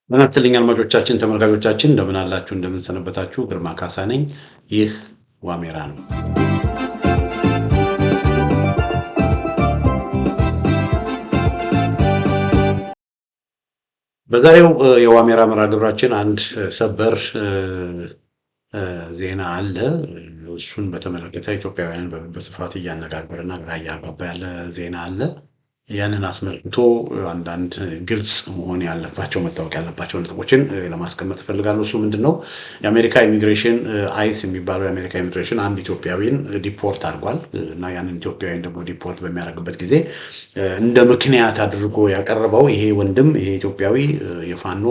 ጤና ይስጥልኝ አድማጮቻችን፣ ተመልካቾቻችን እንደምን አላችሁ? እንደምን ሰነበታችሁ? ግርማ ካሳ ነኝ። ይህ ዋሜራ ነው። በዛሬው የዋሜራ መርሃ ግብራችን አንድ ሰበር ዜና አለ። እሱን በተመለከተ ኢትዮጵያውያንን በስፋት እያነጋገረና ግራ እያጋባ ያለ ዜና አለ። ያንን አስመልክቶ አንዳንድ ግልጽ መሆን ያለባቸው መታወቅ ያለባቸው ነጥቦችን ለማስቀመጥ እፈልጋለሁ። እሱ ምንድነው? የአሜሪካ ኢሚግሬሽን አይስ የሚባለው የአሜሪካ ኢሚግሬሽን አንድ ኢትዮጵያዊን ዲፖርት አድርጓል እና ያንን ኢትዮጵያዊን ደግሞ ዲፖርት በሚያደርግበት ጊዜ እንደ ምክንያት አድርጎ ያቀረበው ይሄ ወንድም ይሄ ኢትዮጵያዊ የፋኖ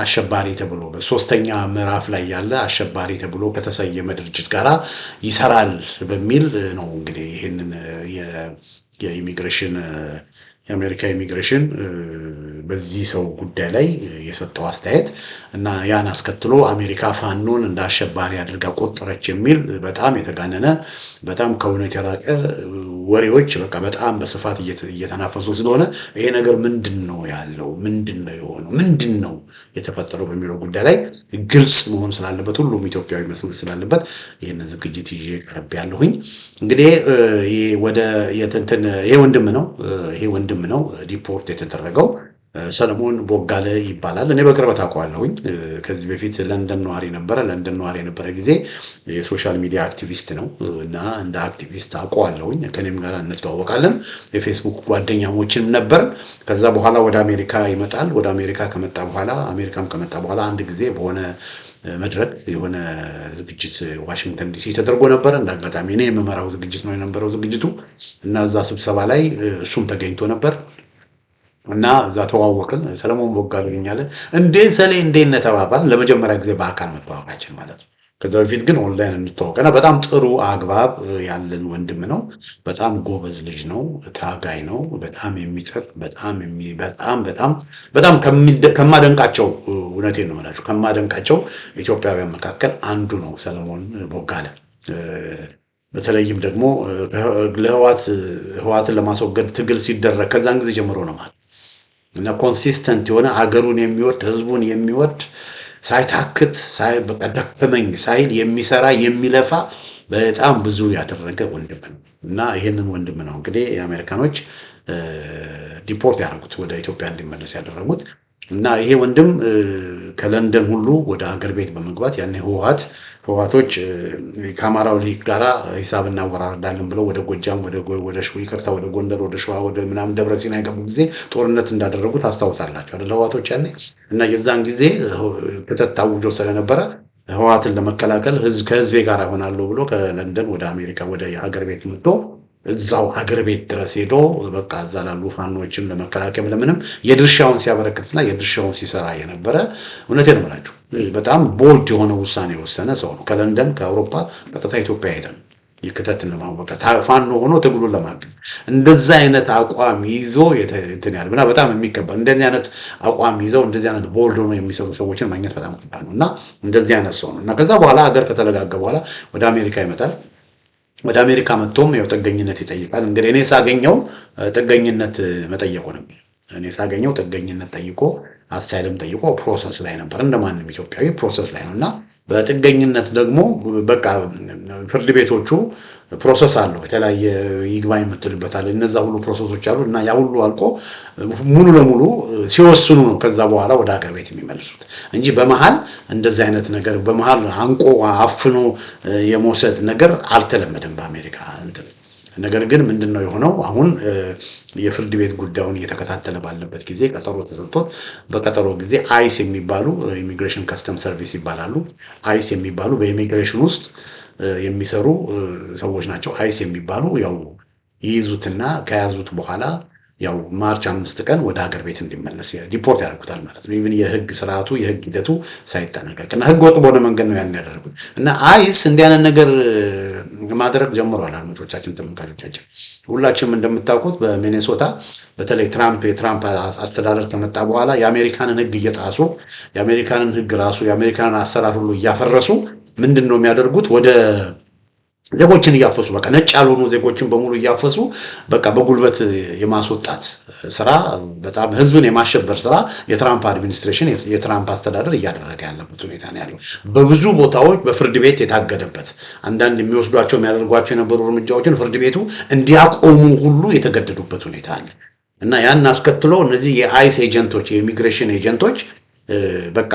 አሸባሪ ተብሎ በሶስተኛ ምዕራፍ ላይ ያለ አሸባሪ ተብሎ ከተሰየመ ድርጅት ጋራ ይሰራል በሚል ነው። እንግዲህ ይሄንን የኢሚግሬሽን የአሜሪካ ኢሚግሬሽን በዚህ ሰው ጉዳይ ላይ የሰጠው አስተያየት እና ያን አስከትሎ አሜሪካ ፋኖን እንደ አሸባሪ አድርጋ ቆጠረች የሚል በጣም የተጋነነ በጣም ከእውነት የራቀ ወሬዎች በቃ በጣም በስፋት እየተናፈሱ ስለሆነ ይሄ ነገር ምንድነው ያለው? ምንድነው የሆነው? ምንድነው የተፈጠረው በሚለው ጉዳይ ላይ ግልጽ መሆን ስላለበት ሁሉም ኢትዮጵያዊ መስማት ስላለበት ይሄንን ዝግጅት ይዤ ቀርብ ያለሁኝ። እንግዲህ ይሄ ወንድም ነው ዲፖርት የተደረገው ሰለሞን ቦጋለ ይባላል። እኔ በቅርበት አውቀዋለሁኝ። ከዚህ በፊት ለንደን ነዋሪ የነበረ ጊዜ የሶሻል ሚዲያ አክቲቪስት ነው እና እንደ አክቲቪስት አውቀዋለሁኝ። ከኔም ጋር እንተዋወቃለን። የፌስቡክ ጓደኛሞችም ነበር። ከዛ በኋላ ወደ አሜሪካ ይመጣል። ወደ አሜሪካ ከመጣ በኋላ አንድ ጊዜ በሆነ መድረክ የሆነ ዝግጅት ዋሽንግተን ዲሲ ተደርጎ ነበር። እንዳጋጣሚ እኔ የምመራው ዝግጅት ነው የነበረው ዝግጅቱ እና እዛ ስብሰባ ላይ እሱም ተገኝቶ ነበር እና እዛ ተዋወቅን። ሰለሞን ቦጋለ አለ እንዴት ነህ ተባባል። ለመጀመሪያ ጊዜ በአካል መተዋወቃችን ማለት ነው። ከዛ በፊት ግን ኦንላይን እንተዋወቀና በጣም ጥሩ አግባብ ያለን ወንድም ነው። በጣም ጎበዝ ልጅ ነው። ታጋይ ነው። በጣም የሚጥር በጣም ከማደንቃቸው እውነቴን ነው የምላችሁ ከማደንቃቸው ኢትዮጵያውያን መካከል አንዱ ነው ሰለሞን ቦጋለ። በተለይም ደግሞ ህዋትን ለማስወገድ ትግል ሲደረግ ከዛን ጊዜ ጀምሮ ነው ማለት እና ኮንሲስተንት የሆነ አገሩን የሚወድ ህዝቡን የሚወድ ሳይታክት ደከመኝ ሳይል የሚሰራ የሚለፋ በጣም ብዙ ያደረገ ወንድም ነው እና ይሄንን ወንድም ነው እንግዲህ የአሜሪካኖች ዲፖርት ያደረጉት ወደ ኢትዮጵያ እንዲመለስ ያደረጉት እና ይሄ ወንድም ከለንደን ሁሉ ወደ ሀገር ቤት በመግባት ያኔ ህወሓቶች ከአማራው ሊግ ጋራ ሂሳብ እናወራርዳለን ብለው ወደ ጎጃም ወደ ጎንደር ወደ ሸዋ ወደ ምናምን ደብረ ሲና የገቡ ጊዜ ጦርነት እንዳደረጉ ታስታውሳላችሁ አይደል? ህወሓቶች ያኔ እና የዛን ጊዜ ክተት ታውጆ ስለነበረ ህወሓትን ለመከላከል ከህዝቤ ጋር እሆናለሁ ብሎ ከለንደን ወደ አሜሪካ ወደ ሀገር ቤት መጥቶ እዛው ሀገር ቤት ድረስ ሄዶ በቃ እዛ ላሉ ፋኖችን ለመከላከል ለምንም የድርሻውን ሲያበረክትና የድርሻውን ሲሰራ የነበረ እውነቴን ነው የምላችሁ በጣም ቦልድ የሆነ ውሳኔ የወሰነ ሰው ነው። ከለንደን ከአውሮፓ ቀጥታ ኢትዮጵያ ሄደን ይክተትን ለማወቀ ፋኖ ሆኖ ትግሉን ለማገዝ እንደዛ አይነት አቋም ይዞ ያለና በጣም የሚከበር እንደዚህ አይነት አቋም ይዘው እንደዚህ አይነት ቦልድ ሆኖ የሚሰሩ ሰዎችን ማግኘት በጣም ከባድ ነውና እንደዚህ አይነት ሰው ነው እና ከዛ በኋላ ሀገር ከተረጋጋ በኋላ ወደ አሜሪካ ይመጣል። ወደ አሜሪካ መጥቶም ያው ጥገኝነት ይጠይቃል። እንግዲህ እኔ ሳገኘው ጥገኝነት መጠየቁ ነበር። እኔ ሳገኘው ጥገኝነት ጠይቆ አሳይለም ጠይቆ ፕሮሰስ ላይ ነበር። እንደማንም ኢትዮጵያዊ ፕሮሰስ ላይ ነውና በጥገኝነት ደግሞ በቃ ፍርድ ቤቶቹ ፕሮሰስ አለው የተለያየ ይግባኝ የምትልበታል እነዛ ሁሉ ፕሮሰሶች አሉ እና ያ ሁሉ አልቆ ሙሉ ለሙሉ ሲወስኑ ነው ከዛ በኋላ ወደ ሀገር ቤት የሚመልሱት እንጂ በመሃል እንደዚህ አይነት ነገር በመሃል አንቆ አፍኖ የመውሰድ ነገር አልተለመደም በአሜሪካ እንትን። ነገር ግን ምንድነው የሆነው? አሁን የፍርድ ቤት ጉዳዩን እየተከታተለ ባለበት ጊዜ ቀጠሮ ተሰጥቶት በቀጠሮ ጊዜ አይስ የሚባሉ ኢሚግሬሽን ከስተም ሰርቪስ ይባላሉ። አይስ የሚባሉ በኢሚግሬሽን ውስጥ የሚሰሩ ሰዎች ናቸው። አይስ የሚባሉ ያው ይይዙትና ከያዙት በኋላ ያው ማርች 5 ቀን ወደ ሀገር ቤት እንዲመለስ ዲፖርት ያደርጉታል ማለት ነው። ኢቭን የህግ ስርዓቱ የህግ ሂደቱ ሳይጠነቀቅ እና ህግ ወጥ በሆነ መንገድ ነው ያን ያደረጉት እና አይስ እንዲህ አይነት ነገር ማድረግ ጀምሯል። አድማጮቻችን፣ ተመልካቾቻችን ሁላችንም እንደምታውቁት በሚኔሶታ በተለይ የትራምፕ አስተዳደር ከመጣ በኋላ የአሜሪካንን ህግ እየጣሱ የአሜሪካንን ህግ ራሱ የአሜሪካንን አሰራር ሁሉ እያፈረሱ ምንድነው የሚያደርጉት? ወደ ዜጎችን እያፈሱ በቃ ነጭ ያልሆኑ ዜጎችን በሙሉ እያፈሱ በቃ በጉልበት የማስወጣት ስራ በጣም ህዝብን የማሸበር ስራ የትራምፕ አድሚኒስትሬሽን የትራምፕ አስተዳደር እያደረገ ያለበት ሁኔታ ነው ያለው። በብዙ ቦታዎች በፍርድ ቤት የታገደበት አንዳንድ የሚወስዷቸው የሚያደርጓቸው የነበሩ እርምጃዎችን ፍርድ ቤቱ እንዲያቆሙ ሁሉ የተገደዱበት ሁኔታ አለ እና ያን አስከትሎ እነዚህ የአይስ ኤጀንቶች የኢሚግሬሽን ኤጀንቶች በቃ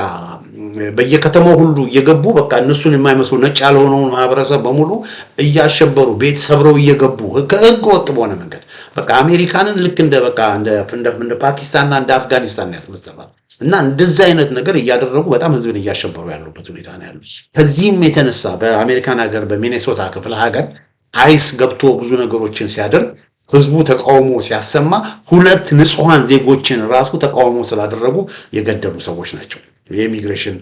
በየከተማው ሁሉ እየገቡ በቃ እነሱን የማይመስሉ ነጭ ያልሆነውን ማህበረሰብ በሙሉ እያሸበሩ ቤት ሰብረው እየገቡ ከህገ ወጥ በሆነ መንገድ በቃ አሜሪካንን ልክ እንደ በቃ እንደ ፓኪስታንና እንደ አፍጋኒስታን ያስመሰላል እና እንደዚህ አይነት ነገር እያደረጉ በጣም ህዝብን እያሸበሩ ያሉበት ሁኔታ ነው ያለው። ከዚህም የተነሳ በአሜሪካን ሀገር በሚኔሶታ ክፍለ ሀገር አይስ ገብቶ ብዙ ነገሮችን ሲያደርግ ህዝቡ ተቃውሞ ሲያሰማ ሁለት ንጹሃን ዜጎችን ራሱ ተቃውሞ ስላደረጉ የገደሉ ሰዎች ናቸው። የኢሚግሬሽን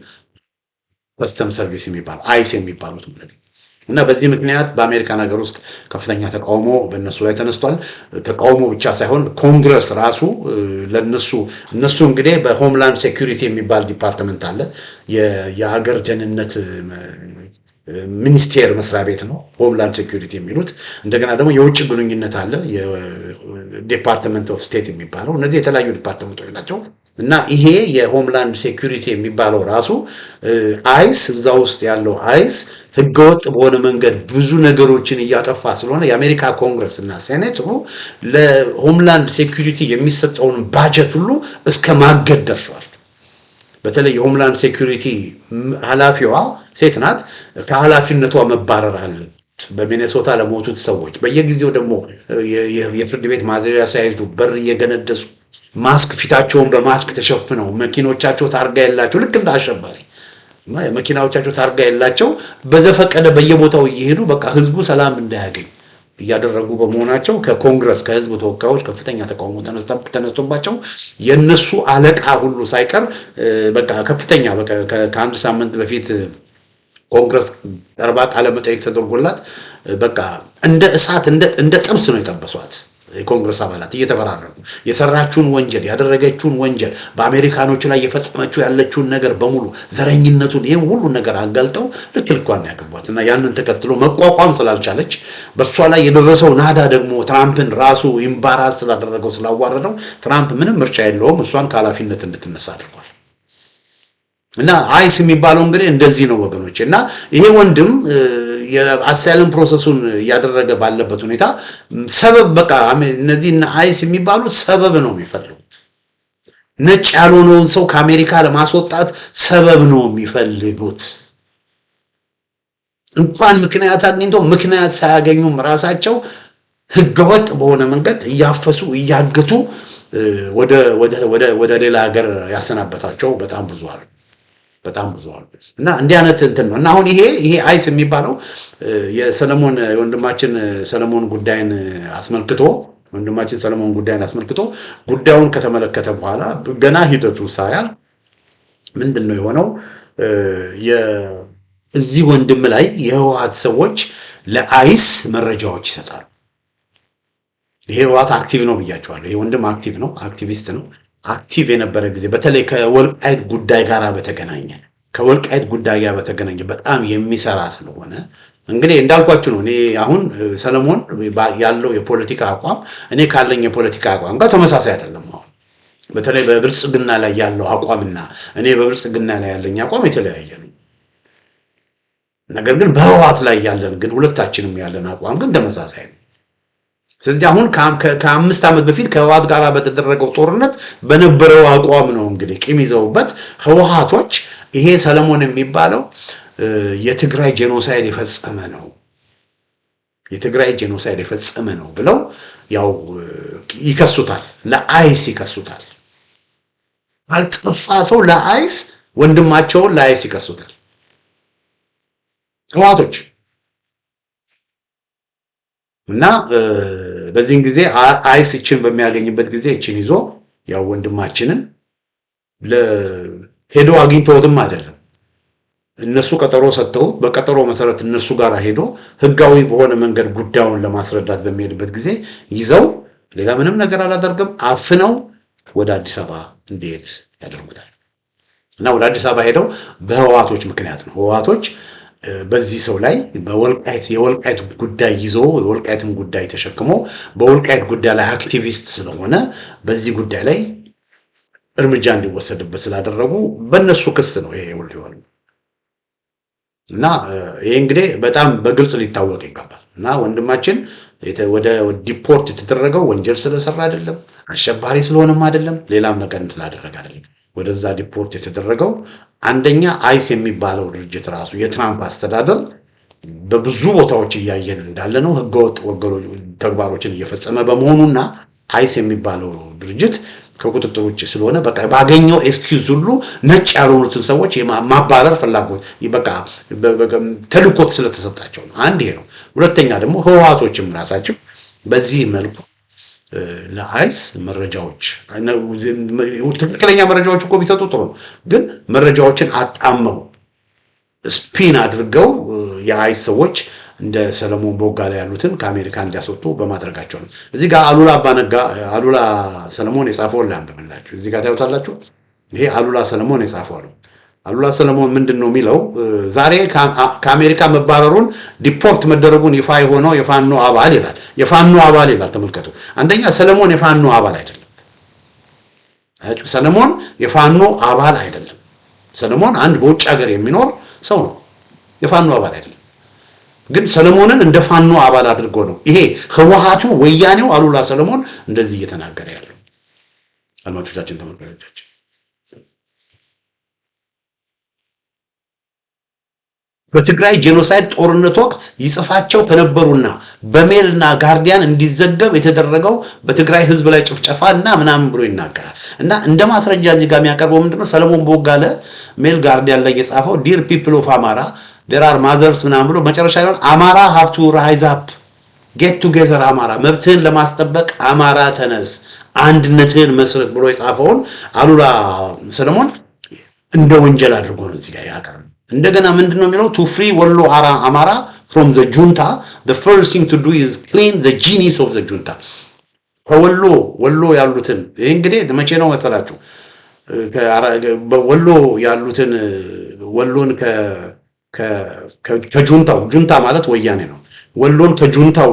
ከስተም ሰርቪስ የሚባል አይስ የሚባሉት ማለት ነው። እና በዚህ ምክንያት በአሜሪካን ሀገር ውስጥ ከፍተኛ ተቃውሞ በእነሱ ላይ ተነስቷል። ተቃውሞ ብቻ ሳይሆን ኮንግረስ ራሱ እነሱ እንግዲህ በሆምላንድ ሴኩሪቲ የሚባል ዲፓርትመንት አለ። የሀገር ደህንነት ሚኒስቴር መስሪያ ቤት ነው ሆምላንድ ሴኩሪቲ የሚሉት። እንደገና ደግሞ የውጭ ግንኙነት አለ የዲፓርትመንት ኦፍ ስቴት የሚባለው። እነዚህ የተለያዩ ዲፓርትመንቶች ናቸው እና ይሄ የሆምላንድ ሴኩሪቲ የሚባለው ራሱ አይስ እዛ ውስጥ ያለው አይስ ህገወጥ በሆነ መንገድ ብዙ ነገሮችን እያጠፋ ስለሆነ የአሜሪካ ኮንግረስ እና ሴኔት ሁሉ ለሆምላንድ ሴኩሪቲ የሚሰጠውን ባጀት ሁሉ እስከ ማገድ ደርሷል። በተለይ የሆምላንድ ሴኩሪቲ ኃላፊዋ ሴት ናት። ከኃላፊነቷ መባረር አለበት። በሚኔሶታ ለሞቱት ሰዎች በየጊዜው ደግሞ የፍርድ ቤት ማዘዣ ሳይዙ በር እየገነደሱ ማስክ ፊታቸውን በማስክ ተሸፍነው መኪኖቻቸው ታርጋ የላቸው ልክ እንደ አሸባሪ መኪናዎቻቸው ታርጋ የላቸው በዘፈቀደ በየቦታው እየሄዱ በቃ ህዝቡ ሰላም እንዳያገኝ እያደረጉ በመሆናቸው ከኮንግረስ ከህዝብ ተወካዮች ከፍተኛ ተቃውሞ ተነስቶባቸው የነሱ አለቃ ሁሉ ሳይቀር በቃ ከፍተኛ በቃ ከአንድ ሳምንት በፊት ኮንግረስ ቀርባ ቃለ መጠይቅ ተደርጎላት በቃ እንደ እሳት እንደ ጥብስ ነው የጠበሷት። የኮንግረስ አባላት እየተፈራረቁ የሰራችውን ወንጀል ያደረገችውን ወንጀል በአሜሪካኖች ላይ የፈጸመችው ያለችውን ነገር በሙሉ ዘረኝነቱን ይሄን ሁሉ ነገር አጋልጠው ልክልኳን ያገቧት እና ያንን ተከትሎ መቋቋም ስላልቻለች በሷ ላይ የደረሰው ናዳ ደግሞ ትራምፕን ራሱ ኢምባራስ ስላደረገው ስላዋረደው ትራምፕ ምንም ምርጫ የለውም እሷን ከኃላፊነት እንድትነሳ አድርጓል። እና አይስ የሚባለው እንግዲህ እንደዚህ ነው ወገኖች። እና ይሄ ወንድም የአሳይለም ፕሮሰሱን እያደረገ ባለበት ሁኔታ ሰበብ በቃ እነዚህ አይስ የሚባሉት ሰበብ ነው የሚፈልጉት። ነጭ ያልሆነውን ሰው ከአሜሪካ ለማስወጣት ሰበብ ነው የሚፈልጉት። እንኳን ምክንያት አግኝተው ምክንያት ሳያገኙም ራሳቸው ህገወጥ በሆነ መንገድ እያፈሱ እያገቱ ወደ ሌላ ሀገር ያሰናበታቸው በጣም ብዙ አሉ። እና እንዲህ አይነት እንትን ነው። እና አሁን ይሄ አይስ የሚባለው የሰለሞን የወንድማችን ሰለሞን ጉዳይን አስመልክቶ ጉዳዩን ከተመለከተ በኋላ ገና ሂደቱ ሳያል ምንድነው የሆነው? እዚህ ወንድም ላይ የህወሓት ሰዎች ለአይስ መረጃዎች ይሰጣሉ። ይሄ ህወሓት አክቲቭ ነው ብያቸዋለሁ። ይሄ ወንድም አክቲቭ ነው፣ አክቲቪስት ነው። አክቲቭ የነበረ ጊዜ በተለይ ከወልቃይት ጉዳይ ጋር በተገናኘ በጣም የሚሰራ ስለሆነ እንግዲህ እንዳልኳችሁ ነው። እኔ አሁን ሰለሞን ያለው የፖለቲካ አቋም እኔ ካለኝ የፖለቲካ አቋም ጋር ተመሳሳይ አይደለም። አሁን በተለይ በብልጽግና ላይ ያለው አቋምና እኔ በብልጽግና ላይ ያለኝ አቋም የተለያየ ነው። ነገር ግን በህወሓት ላይ ግን ሁለታችንም ያለን አቋም ግን ተመሳሳይ ነው። ስለዚህ አሁን ከ5 ዓመት በፊት ከህወሓት ጋር በተደረገው ጦርነት በነበረው አቋም ነው እንግዲህ ቂም ይዘውበት ህወሓቶች ይሄ ሰለሞን የሚባለው የትግራይ ጄኖሳይድ የፈጸመ ነው ብለው ያው ይከሱታል፣ ለአይስ ይከሱታል። አልጠፋ ሰው ለአይስ ወንድማቸውን ለአይስ ይከሱታል ህወሓቶች። እና በዚህን ጊዜ አይስ እችን በሚያገኝበት ጊዜ እችን ይዞ ያው ወንድማችንን ሄዶ አግኝተውትም አይደለም እነሱ ቀጠሮ ሰጥተው በቀጠሮ መሰረት እነሱ ጋር ሄዶ ህጋዊ በሆነ መንገድ ጉዳዩን ለማስረዳት በሚሄድበት ጊዜ ይዘው ሌላ ምንም ነገር አላደርግም አፍነው ወደ አዲስ አበባ እንዲሄድ ያደርጉታል። እና ወደ አዲስ አበባ ሄደው በህወሓቶች ምክንያት ነው ህወሓቶች በዚህ ሰው ላይ የወልቃይት ጉዳይ ይዞ የወልቃይትን ጉዳይ ተሸክሞ በወልቃይት ጉዳይ ላይ አክቲቪስት ስለሆነ በዚህ ጉዳይ ላይ እርምጃ እንዲወሰድበት ስላደረጉ በእነሱ ክስ ነው ይሄ ሁሉ ይሆናል። እና ይሄ እንግዲህ በጣም በግልጽ ሊታወቅ ይገባል። እና ወንድማችን ወደ ዲፖርት የተደረገው ወንጀል ስለሰራ አይደለም፣ አሸባሪ ስለሆነም አይደለም፣ ሌላም ነገር ስላደረገ አይደለም። ወደዛ ዲፖርት የተደረገው አንደኛ አይስ የሚባለው ድርጅት ራሱ የትራምፕ አስተዳደር በብዙ ቦታዎች እያየን እንዳለ ነው ህገወጥ ተግባሮችን እየፈጸመ በመሆኑና አይስ የሚባለው ድርጅት ከቁጥጥር ውጭ ስለሆነ በቃ ባገኘው ኤክስኪውዝ ሁሉ ነጭ ያልሆኑትን ሰዎች ማባረር ፍላጎት በቃ ተልኮት ስለተሰጣቸው ነው። አንድ ይሄ ነው። ሁለተኛ ደግሞ ህወሓቶችም ራሳቸው በዚህ መልኩ ለአይስ መረጃዎች ትክክለኛ መረጃዎች እኮ ቢሰጡ ጥሩ ነው፣ ግን መረጃዎችን አጣመው ስፒን አድርገው የአይስ ሰዎች እንደ ሰለሞን ቦጋለ ያሉትን ከአሜሪካ እንዲያስወጡ በማድረጋቸው ነው። እዚህ ጋር አሉላ ሰለሞን የጻፈውን ላንብብላችሁ። እዚህ ጋር ታዩታላችሁ። ይሄ አሉላ ሰለሞን የጻፈው ነው። አሉላ ሰለሞን ምንድነው የሚለው? ዛሬ ከአሜሪካ መባረሩን ዲፖርት መደረጉን ይፋ የሆነው የፋኖ አባል ይላል። የፋኖ አባል ይላል። ተመልከቱ። አንደኛ ሰለሞን የፋኖ አባል አይደለም። ሰለሞን የፋኖ አባል አይደለም። ሰለሞን አንድ በውጭ ሀገር የሚኖር ሰው ነው። የፋኖ አባል አይደለም። ግን ሰለሞንን እንደ ፋኖ አባል አድርጎ ነው ይሄ ህወሓቱ ወያኔው አሉላ ሰለሞን እንደዚህ እየተናገረ ያለው። አድማጮቻችን፣ ተመልካቾቻችን በትግራይ ጄኖሳይድ ጦርነት ወቅት ይጽፋቸው ከነበሩና በሜልና ጋርዲያን እንዲዘገብ የተደረገው በትግራይ ህዝብ ላይ ጭፍጨፋና ምናምን ብሎ ይናገራል። እና እንደ ማስረጃ እዚህ ጋር የሚያቀርበው ምንድነው? ሰለሞን ቦጋለ ሜል ጋርዲያን ላይ የጻፈው ዲር ፒፕል ኦፍ አማራ there are mothers ምናምን ብሎ መጨረሻ ይሆን አማራ have to rise up get together አማራ መብትህን ለማስጠበቅ አማራ ተነስ አንድነትህን መስረት ብሎ የጻፈውን አሉላ ሰለሞን እንደ ወንጀል አድርጎ ነው እዚህ ጋር ያቀርበው። እንደገና ምንድነው የሚለው? to free ወሎ አማራ from the junta the first thing to do is clean the genius of the junta ከወሎ ያሉትን ይሄ እንግዲህ መቼ ነው መሰላችሁ? ወሎ ያሉትን ወሎን ከጁንታ ማለት ወያኔ ነው። ወሎን ከጁንታው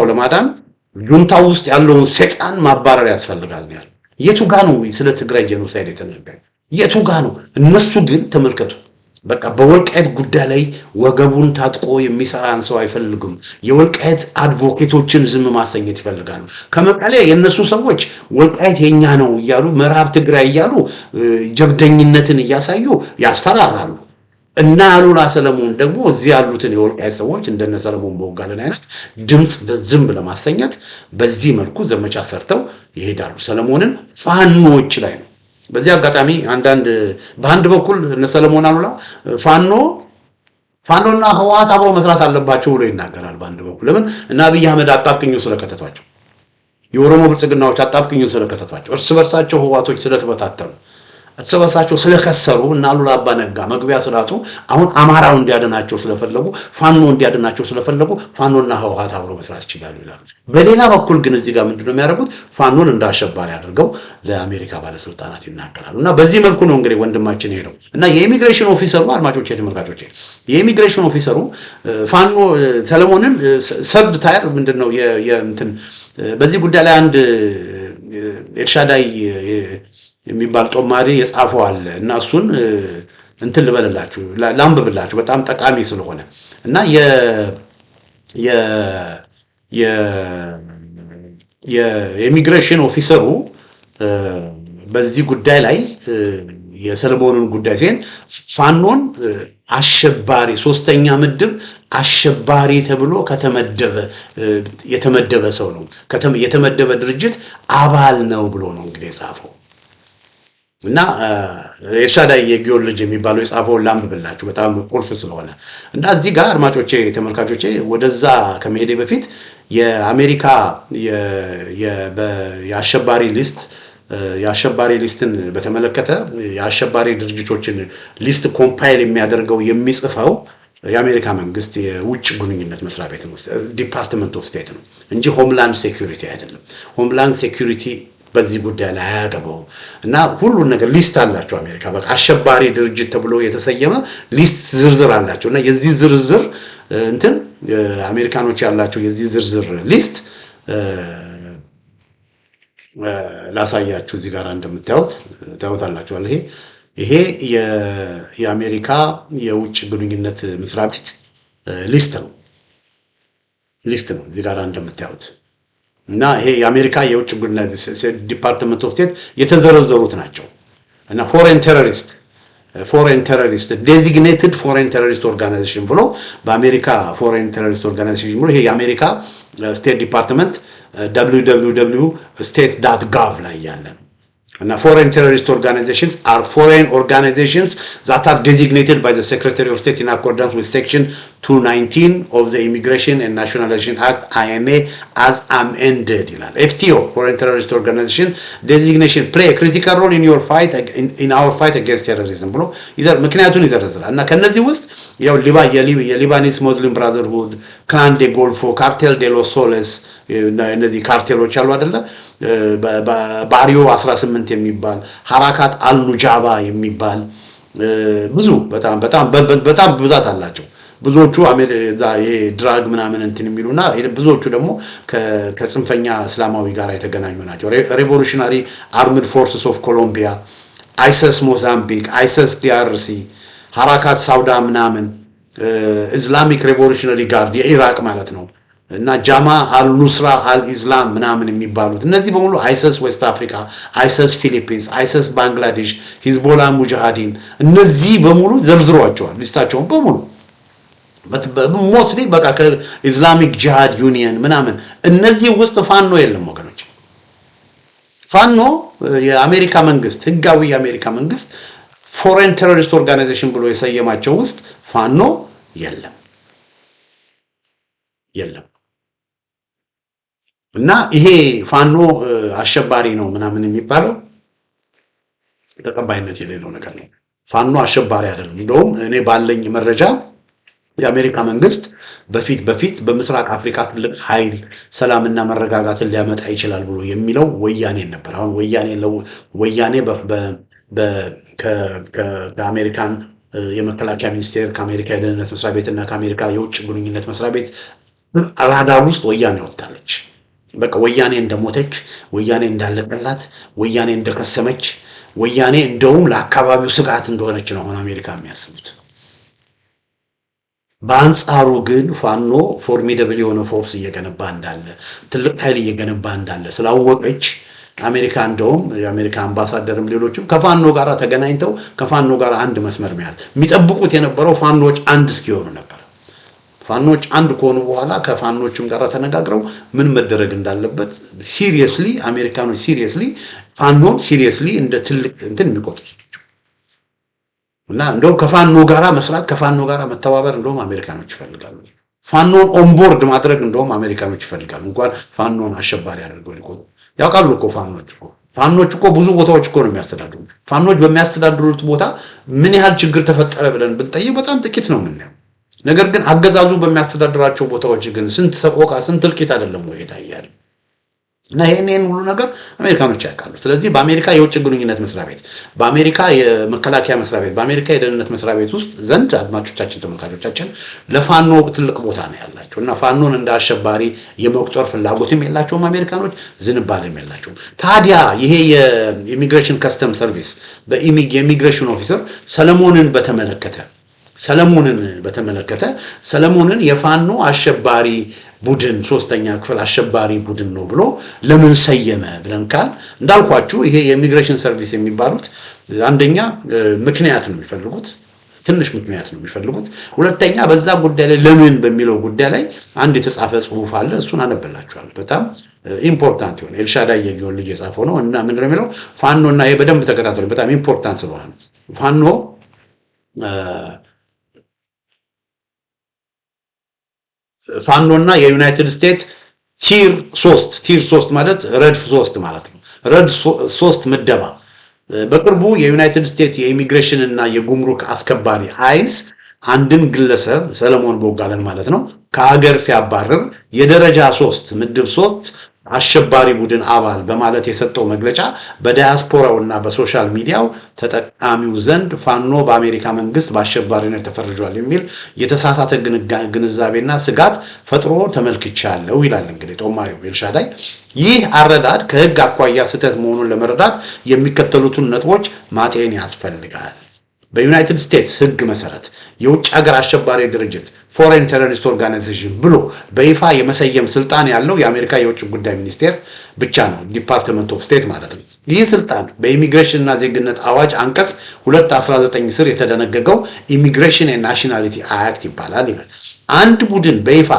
ለማዳን ጁንታው ውስጥ ያለውን ሰይጣን ማባረር ያስፈልጋል ነው ያለው። የቱ ጋር ነው ስለ ትግራይ ጄኖሳይድ የተነገረው? የቱ ጋር ነው? እነሱ ግን ተመልከቱ፣ በቃ በወልቃይት ጉዳይ ላይ ወገቡን ታጥቆ የሚሰራን ሰው አይፈልጉም። የወልቃይት አድቮኬቶችን ዝም ማሰኘት ይፈልጋሉ። ከመቀሌ የነሱ ሰዎች ወልቃይት የኛ ነው እያሉ ምዕራብ ትግራይ እያሉ ጀብደኝነትን እያሳዩ ያስፈራራሉ። እና አሉላ ሰለሞን ደግሞ እዚህ ያሉትን የወልቃይት ሰዎች እንደነ ሰለሞን ቦጋለን አይነት ድምጽ ዝም ለማሰኘት በዚህ መልኩ ዘመቻ ሰርተው ይሄዳሉ። ሰለሞንን ፋኖች ላይ ነው። በዚህ አጋጣሚ በአንድ በኩል እነ ሰለሞን አሉላ ፋኖና ህወሓት አብሮ መስራት አለባቸው ብሎ ይናገራል። በአንድ በኩል ለምን እና አብይ አህመድ አጣብቅኙ ስለከተቷቸው፣ የኦሮሞ ብልጽግናዎች አጣብቅኙ ስለከተቷቸው፣ እርስ በርሳቸው ህወሓቶች ስለተበታተኑ፣ እርስ በርሳቸው ስለከሰሩ እና አሉላ አባ ነጋ መግቢያ ስላቱ አሁን አማራው እንዲያድናቸው ስለፈለጉ ፋኖ እንዲያድናቸው ስለፈለጉ ፋኖና ህወሓት አብሮ መስራት ይችላሉ ይላሉ። በሌላ በኩል ግን እዚህ ጋር ምንድነው የሚያደርጉት? ፋኖን እንዳሸባሪ አድርገው ለአሜሪካ ባለስልጣናት ይናገራሉ። እና በዚህ መልኩ ነው እንግዲህ ወንድማችን ሄደው እና የኢሚግሬሽን ኦፊሰሩ አድማጮቼ፣ ተመልካቾቼ የኢሚግሬሽን ኦፊሰሩ ፋኖ ሰለሞንን ሰርድ ታየር ምንድነው የእንትን በዚህ ጉዳይ ላይ አንድ ኤልሻዳይ የሚባል ጦማሪ የጻፈው አለ እና እሱን እንትን ልበልላችሁ ላንብብላችሁ በጣም ጠቃሚ ስለሆነ እና የኢሚግሬሽን ኦፊሰሩ በዚህ ጉዳይ ላይ የሰለሞንን ጉዳይ ሲል ፋኖን አሸባሪ ሶስተኛ ምድብ አሸባሪ ተብሎ የተመደበ ሰው ነው፣ የተመደበ ድርጅት አባል ነው ብሎ ነው እንግዲህ የጻፈው። እና ኤልሻዳይ የጊዮን ልጅ የሚባለው የጻፈውን ላንብብላችሁ በጣም ቁልፍ ስለሆነ እና እዚህ ጋር አድማጮቼ፣ ተመልካቾቼ ወደዛ ከመሄዴ በፊት የአሜሪካ የአሸባሪ ሊስትን በተመለከተ የአሸባሪ ድርጅቶችን ሊስት ኮምፓይል የሚያደርገው የሚጽፈው የአሜሪካ መንግስት የውጭ ግንኙነት መስሪያ ቤት ነው፣ ዲፓርትመንት ኦፍ ስቴት ነው እንጂ ሆምላንድ ሴኩሪቲ አይደለም። ሆምላንድ ሴኩሪቲ በዚህ ጉዳይ ላይ አያገባውም እና ሁሉን ነገር ሊስት አላቸው። አሜሪካ በቃ አሸባሪ ድርጅት ተብሎ የተሰየመ ሊስት ዝርዝር አላቸው እና የዚህ ዝርዝር እንትን አሜሪካኖች ያላቸው የዚህ ዝርዝር ሊስት ላሳያችሁ። እዚህ ጋር እንደምታዩት ታዩታላችሁ። ይሄ የአሜሪካ የውጭ ግንኙነት መስሪያ ቤት ሊስት ነው እዚህ ጋር እንደምታዩት እና ይሄ የአሜሪካ የውጭ ግንኙነት ዲፓርትመንት ኦፍ ስቴት የተዘረዘሩት ናቸው እና ፎሬን ቴሮሪስት ዴዚግኔትድ ፎሬን ቴሮሪስት ኦርጋናይዜሽን ብሎ በአሜሪካ ፎሬን ቴሮሪስት ኦርጋናይዜሽን ብሎ ይሄ የአሜሪካ ስቴት ዲፓርትመንት www.state.gov ላይ ያለ ነው እና foreign terrorist organizations are foreign organizations that are designated by the Secretary of State in accordance with Section 219 of the Immigration and Nationalization Act INA as amended ይላል። FTO foreign terrorist organization designation play a critical role in your fight in our fight against terrorism ብሎ ምክንያቱን ይዘረዝራል እና ከነዚህ ውስጥ ያው የሊባኒስ ሙስሊም ብራዘርሁድ፣ ክላን ዴ ጎልፎ፣ ካርቴል ዴ ሎስ ሶሌስ እነዚህ ካርቴሎች አሉ አይደለ? ባሪዮ 18 የሚባል ሐራካት አልኑጃባ የሚባል ብዙ በጣም ብዛት አላቸው። ብዙዎቹ ይሄ ድራግ ምናምን እንትን የሚሉና ብዙዎቹ ደግሞ ከጽንፈኛ እስላማዊ ጋር የተገናኙ ናቸው። ሬቮሉሽናሪ አርምድ ፎርስስ ኦፍ ኮሎምቢያ፣ አይሰስ ሞዛምቢክ፣ አይሰስ ዲአርሲ፣ ሐራካት ሳውዳ ምናምን፣ ኢስላሚክ ሬቮሉሽናሪ ጋርድ የኢራቅ ማለት ነው እና ጃማ አልኑስራ አልኢስላም ምናምን የሚባሉት እነዚህ በሙሉ አይሰስ ዌስት አፍሪካ፣ አይሰስ ፊሊፒንስ፣ አይሰስ ባንግላዴሽ፣ ሂዝቦላ ሙጃሃዲን እነዚህ በሙሉ ዘርዝሯቸዋል ሊስታቸውን በሙሉ ሞስሊ በቃ ከኢስላሚክ ጂሃድ ዩኒየን ምናምን እነዚህ ውስጥ ፋኖ የለም ወገኖች። ፋኖ የአሜሪካ መንግስት ህጋዊ የአሜሪካ መንግስት ፎሬን ቴሮሪስት ኦርጋናይዜሽን ብሎ የሰየማቸው ውስጥ ፋኖ የለም እና ይሄ ፋኖ አሸባሪ ነው ምናምን የሚባለው ተቀባይነት የሌለው ነገር ነው። ፋኖ አሸባሪ አይደለም። እንደውም እኔ ባለኝ መረጃ የአሜሪካ መንግስት በፊት በምስራቅ አፍሪካ ትልቅ ኃይል ሰላምና መረጋጋትን ሊያመጣ ይችላል ብሎ የሚለው ወያኔ ነበር። አሁን ወያኔ ከአሜሪካን የመከላከያ ሚኒስቴር ከአሜሪካ የደህንነት መስሪያ ቤት እና ከአሜሪካ የውጭ ግንኙነት መስሪያ ቤት ራዳር ውስጥ ወያኔ ወጣለች። በቃ ወያኔ እንደሞተች፣ ወያኔ እንዳለቀላት፣ ወያኔ እንደከሰመች፣ ወያኔ እንደውም ለአካባቢው ስጋት እንደሆነች ነው አሁን አሜሪካ የሚያስቡት። በአንጻሩ ግን ፋኖ ፎርሚደብል የሆነ ፎርስ እየገነባ እንዳለ ትልቅ ኃይል እየገነባ እንዳለ ስላወቀች አሜሪካ እንደውም የአሜሪካ አምባሳደርም ሌሎችም ከፋኖ ጋር ተገናኝተው ከፋኖ ጋር አንድ መስመር መያዝ የሚጠብቁት የነበረው ፋኖች አንድ እስኪሆኑ ነበር። ፋኖች አንድ ከሆኑ በኋላ ከፋኖችም ጋር ተነጋግረው ምን መደረግ እንዳለበት ሲሪየስሊ አሜሪካኖች ፋኖን ሲሪየስሊ እንደ ትልቅ እንትን የሚቆጥሩ እና እንደውም ከፋኖ ጋራ መስራት ከፋኖ ጋራ መተባበር እንደውም አሜሪካኖች ይፈልጋሉ። ፋኖን ኦንቦርድ ማድረግ እንደውም አሜሪካኖች ይፈልጋሉ። እንኳን ፋኖን አሸባሪ አድርገው ሊቆጥሩ ያውቃሉ እኮ ፋኖች እኮ ብዙ ቦታዎች እኮ ነው የሚያስተዳድሩት። ፋኖች በሚያስተዳድሩት ቦታ ምን ያህል ችግር ተፈጠረ ብለን ብንጠይቅ በጣም ጥቂት ነው የምናየው። ነገር ግን አገዛዙ በሚያስተዳድራቸው ቦታዎች ግን ስንት ሰቆቃ ስንት እልቂት አይደለም ወይ ታያል። እና ይሄን ሁሉ ነገር አሜሪካኖች ያውቃሉ። ስለዚህ በአሜሪካ የውጭ ግንኙነት መስሪያ ቤት፣ በአሜሪካ የመከላከያ መስሪያ ቤት፣ በአሜሪካ የደህንነት መስሪያ ቤት ውስጥ ዘንድ አድማጮቻችን ተመልካቾቻችን ለፋኖ ትልቅ ቦታ ነው ያላቸው እና ፋኖን እንደ አሸባሪ የመቁጠር ፍላጎትም የላቸውም አሜሪካኖች፣ ዝንባሌም የላቸውም። ታዲያ ይሄ የኢሚግሬሽን ከስተም ሰርቪስ የኢሚግሬሽን ኦፊሰር ሰለሞንን የፋኖ አሸባሪ ቡድን ሶስተኛ ክፍል አሸባሪ ቡድን ነው ብሎ ለምን ሰየመ ብለን ካል እንዳልኳችሁ ይሄ የኢሚግሬሽን ሰርቪስ የሚባሉት አንደኛ ምክንያት ነው የሚፈልጉት፣ ትንሽ ምክንያት ነው የሚፈልጉት። ሁለተኛ በዛ ጉዳይ ላይ ለምን በሚለው ጉዳይ ላይ አንድ የተጻፈ ጽሁፍ አለ። እሱን አነብላችኋለሁ። በጣም ኢምፖርታንት ይሆነ ኤልሻዳይ የጊዮን ልጅ የጻፈው ነው እና ምንድነው የሚለው ፋኖና ይሄ በደንብ ተከታተሉ። በጣም ኢምፖርታንት ስለሆነ ነው። ፋኖና የዩናይትድ ስቴትስ ቲር 3 ማለት ረድፍ 3 ማለት ነው። ረድፍ 3 ምደባ በቅርቡ የዩናይትድ ስቴትስ የኢሚግሬሽን እና የጉምሩክ አስከባሪ አይስ አንድን ግለሰብ ሰለሞን ቦጋለን ማለት ነው ከሀገር ሲያባረር የደረጃ 3 ምድብ 3 አሸባሪ ቡድን አባል በማለት የሰጠው መግለጫ በዲያስፖራውና በሶሻል ሚዲያው ተጠቃሚው ዘንድ ፋኖ በአሜሪካ መንግስት በአሸባሪነት ተፈርጇል የሚል የተሳሳተ ግንዛቤና ስጋት ፈጥሮ ተመልክቻለሁ ይላል። እንግዲህ ጦማሪው ኤልሻዳይ ይህ አረዳድ ከህግ አኳያ ስህተት መሆኑን ለመረዳት የሚከተሉትን ነጥቦች ማጤን ያስፈልጋል። በዩናይትድ ስቴትስ ህግ መሰረት የውጭ ሀገር አሸባሪ ድርጅት ፎሬን ቴሮሪስት ኦርጋናይዜሽን ብሎ በይፋ የመሰየም ስልጣን ያለው የአሜሪካ የውጭ ጉዳይ ሚኒስቴር ብቻ ነው፣ ዲፓርትመንት ኦፍ ስቴት ማለት ነው። ይህ ስልጣን በኢሚግሬሽን እና ዜግነት አዋጅ አንቀጽ 219 ስር የተደነገገው ኢሚግሬሽን ኤንድ ናሽናሊቲ አክት ይባላል ይላል። አንድ ቡድን በይፋ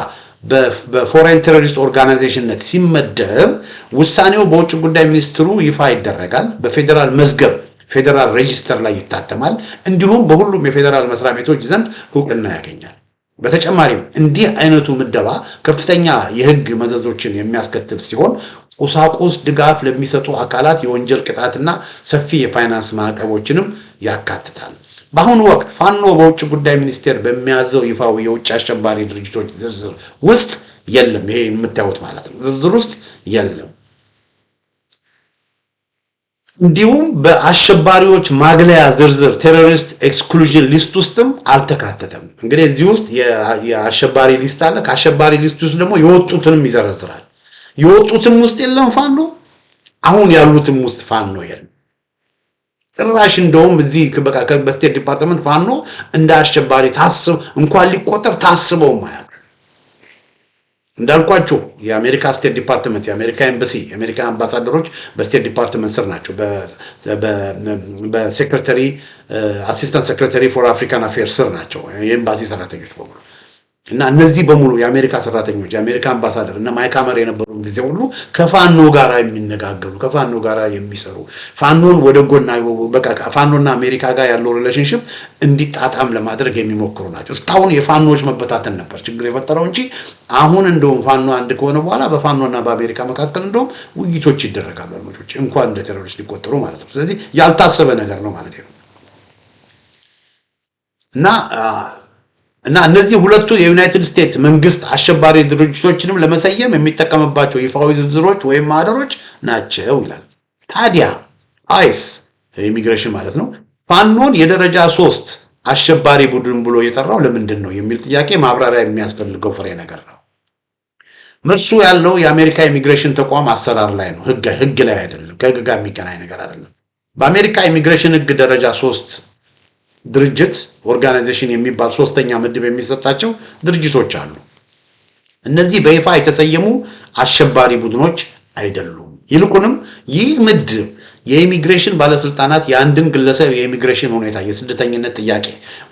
በፎሬን ቴሮሪስት ኦርጋናይዜሽንነት ሲመደብ ውሳኔው በውጭ ጉዳይ ሚኒስትሩ ይፋ ይደረጋል፣ በፌዴራል መዝገብ ፌደራል ሬጂስተር ላይ ይታተማል፣ እንዲሁም በሁሉም የፌደራል መስሪያ ቤቶች ዘንድ እውቅና ያገኛል። በተጨማሪም እንዲህ አይነቱ ምደባ ከፍተኛ የህግ መዘዞችን የሚያስከትል ሲሆን ቁሳቁስ ድጋፍ ለሚሰጡ አካላት የወንጀል ቅጣትና ሰፊ የፋይናንስ ማዕቀቦችንም ያካትታል። በአሁኑ ወቅት ፋኖ በውጭ ጉዳይ ሚኒስቴር በሚያዘው ይፋዊ የውጭ አሸባሪ ድርጅቶች ዝርዝር ውስጥ የለም። ይሄ የምታዩት ማለት ነው፣ ዝርዝር ውስጥ የለም። እንዲሁም በአሸባሪዎች ማግለያ ዝርዝር ቴሮሪስት ኤክስክሉዥን ሊስት ውስጥም አልተካተተም። እንግዲህ እዚህ ውስጥ የአሸባሪ ሊስት አለ። ከአሸባሪ ሊስት ውስጥ ደግሞ የወጡትንም ይዘረዝራል። የወጡትም ውስጥ የለም ፋኖ፣ አሁን ያሉትም ውስጥ ፋኖ የለም። ጭራሽ እንደውም እዚህ በቃ በስቴት ዲፓርትመንት ፋኖ እንደ አሸባሪ ታስብ እንኳን ሊቆጠር ታስበው ማያውቅ። እንዳልኳችሁ የአሜሪካ ስቴት ዲፓርትመንት፣ የአሜሪካ ኤምባሲ፣ የአሜሪካ አምባሳደሮች በስቴት ዲፓርትመንት ስር ናቸው። በሴክሬታሪ አሲስታንት ሴክሬታሪ ፎር አፍሪካን አፌርስ ስር ናቸው የኤምባሲ ሰራተኞች በሙሉ። እና እነዚህ በሙሉ የአሜሪካ ሰራተኞች፣ የአሜሪካ አምባሳደር እና ማይክ ሐመር የነበሩ ጊዜ ሁሉ ከፋኖ ጋር የሚነጋገሩ፣ ከፋኖ ጋር የሚሰሩ፣ ፋኖን ወደ ጎና በቃ ፋኖና አሜሪካ ጋር ያለው ሪሌሽንሺፕ እንዲጣጣም ለማድረግ የሚሞክሩ ናቸው። እስካሁን የፋኖች መበታተን ነበር ችግር የፈጠረው እንጂ አሁን እንደውም ፋኖ አንድ ከሆነ በኋላ በፋኖና በአሜሪካ መካከል እንደውም ውይይቶች ይደረጋሉ። አድማጮች እንኳን እንደ ቴሮሪስት ሊቆጠሩ ማለት ነው። ስለዚህ ያልታሰበ ነገር ነው ማለት ነው። እና እነዚህ ሁለቱ የዩናይትድ ስቴትስ መንግስት አሸባሪ ድርጅቶችንም ለመሰየም የሚጠቀምባቸው ይፋዊ ዝርዝሮች ወይም ማህደሮች ናቸው ይላል። ታዲያ አይስ ኢሚግሬሽን ማለት ነው ፋኖን የደረጃ 3 አሸባሪ ቡድን ብሎ የጠራው ለምንድን ነው የሚል ጥያቄ ማብራሪያ የሚያስፈልገው ፍሬ ነገር ነው። መልሱ ያለው የአሜሪካ ኢሚግሬሽን ተቋም አሰራር ላይ ነው፣ ህግ ላይ አይደለም። ከህግ ጋር የሚገናኝ ነገር አይደለም። በአሜሪካ ኢሚግሬሽን ህግ ደረጃ 3 ድርጅት ኦርጋናይዜሽን የሚባል ሶስተኛ ምድብ የሚሰጣቸው ድርጅቶች አሉ። እነዚህ በይፋ የተሰየሙ አሸባሪ ቡድኖች አይደሉም። ይልቁንም ይህ ምድብ የኢሚግሬሽን ባለስልጣናት የአንድን ግለሰብ የኢሚግሬሽን ሁኔታ፣ የስደተኝነት ጥያቄ